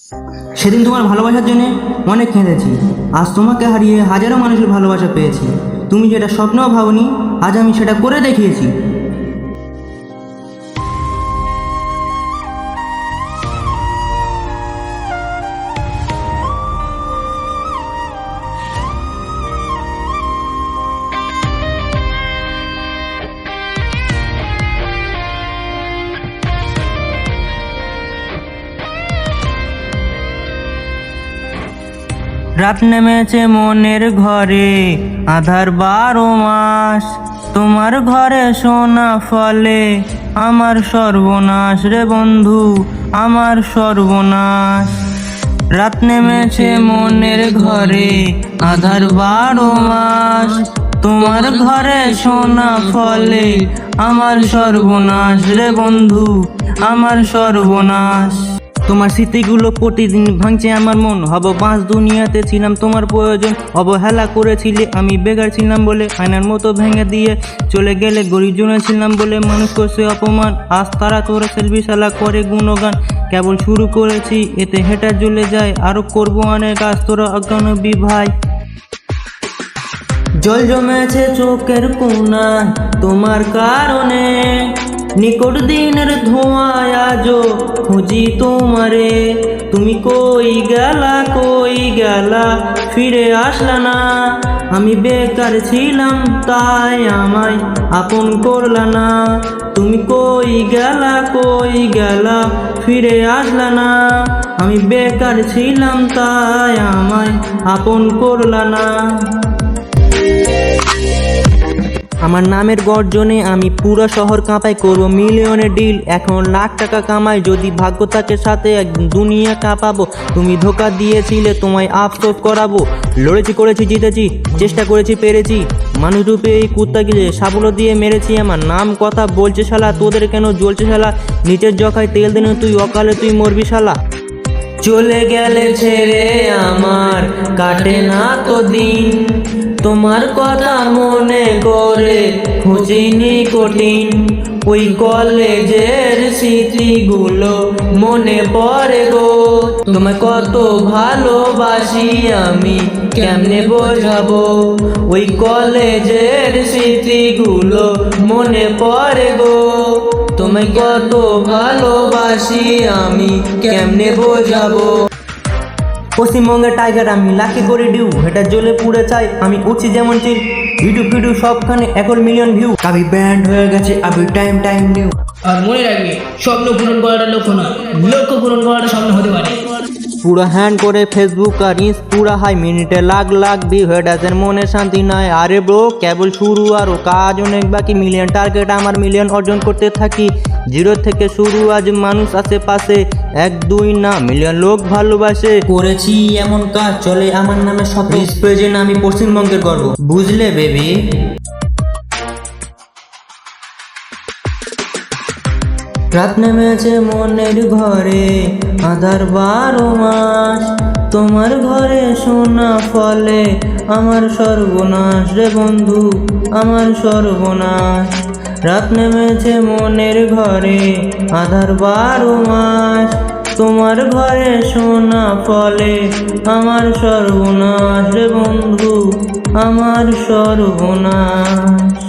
সেদিন তোমার ভালোবাসার জন্য অনেক কেঁদেছি। আজ তোমাকে হারিয়ে হাজারো মানুষের ভালোবাসা পেয়েছি। তুমি যেটা স্বপ্নও ভাবনি, আজ আমি সেটা করে দেখিয়েছি। রাত নেমেছে মনের ঘরে, আধার 12 মাস। তোমার ঘরে সোনা ফলে, আমার সর্বনাশ রে বন্ধু, আমার সর্বনাশ। রাত নেমেছে মনের ঘরে, আধার 12 মাস। তোমার ঘরে সোনা ফলে, আমার সর্বনাশ রে বন্ধু, আমার সর্বনাশ। তোমার স্মৃতিগুলো প্রতিদিন ভাঙছে আমার মন। হব বাঁশ দুনিয়াতে ছিলাম তোমার প্রয়োজন, অবহেলা করেছিলে আমি বেকার ছিলাম বলে। আয়নার মতো ভেঙে দিয়ে চলে গেলে, গরিব জনে ছিলাম বলে মানুষ করছে অপমান। আজ তারা তোরা সেলফি শালা করে গুণগান, কেবল শুরু করেছি এতে হেঁটে জ্বলে যায়। আরো করবো অনেক কাজ, তোরা অজ্ঞানবী ভাই। জল জমেছে চোখের কোণায় তোমার কারণে, নিকট দিনের ধোঁয়ায় আজো খুঁজি তোমারে। তুমি কই গেলা ফিরে আসলা না। আমি বেকার ছিলাম তাই আমায় আপন করলা না। তুমি কই গেলা ফিরে আসলা না। আমি বেকার ছিলাম তাই আমায় আপন করলা না। আমার নামের গর্জনে আমি পুরো শহর কাঁপাই, করবো মিলিয়নের ডিল। এখন লাখ টাকা কামাই, যদি ভাগ্য থাকে সাথে একদিন দুনিয়া কাঁপাবো। তুমি ধোকা দিয়েছিলে, তোমায় আফসোস করাবো। লড়েছি করেছি জিতেছি, চেষ্টা করেছি পেরেছি। মানুষ রূপে এই কুত্তা গিলে সাবলো দিয়ে মেরেছি। আমার নাম কথা বলছে শালা, তোদের কেন জ্বলছে শালা? নিচের জখায় তেল দিন তুই, অকালে তুই মরবি শালা। চলে গেলে ছেড়ে আমার কাটে না তো দিন, তোমার কথা মনে করে খুঁজিনি কঠিন। ওই কলেজের স্মৃতিগুলো মনে পড়ে গো, তোমায় কত ভালোবাসি আমি কেমনে বোঝাবো। ওই কলেজের স্মৃতিগুলো মনে পড়ে গো, তোমায় কত ভালোবাসি আমি কেমনে বোঝাবো। পশ্চিমবঙ্গের টাইগার আমি, লাকি করে ডিউ, এটা জ্বলে পুড়ে চাই আমি। উঠছি যেমন চিল, ইউটিউব ভিডিও সবখানে 1 মিলিয়ন ভিউ। কাবি ব্যান্ড হয়ে গেছে আবি টাইম নিউ। আর মনে রাখবে, স্বপ্ন পূরণ করাটা লক্ষ্য না, লক্ষ্য পূরণ করাটা স্বপ্ন হতে পারে। পুরো হ্যান্ড করে ফেসবুক আর ইন্স পুরা হাই, মিনিটে লাখ ভিউ হয়ে গেছে, মনে শান্তি নাই। আরে ব্রো কেবল শুরু, আরও কাজ অনেক বাকি। মিলিয়ন টার্গেট আমার, মিলিয়ন অর্জন করতে থাকি। 0 থেকে শুরু, আজ মানুষ আশেপাশে 1 2 না মিলিয়ন লোক ভালোবাসে। করেছি এমন কাজ চলে আমার নামে সব প্রেজেন্ট, আমি পশ্চিমবঙ্গের গর্ব, বুঝলে বেবি। রাত নেমেছে মনের ঘরে, আধার 12 মাস। তোমার ঘরে সোনা ফলে, আমার সর্বনাশ রে বন্ধু, আমার সর্বনাশ। রাত নেমেছে মনের ঘরে, আধার 12 মাস। তোমার ঘরে সোনা ফলে, আমার সর্বনাশ রে বন্ধু, আমার সর্বনাশ।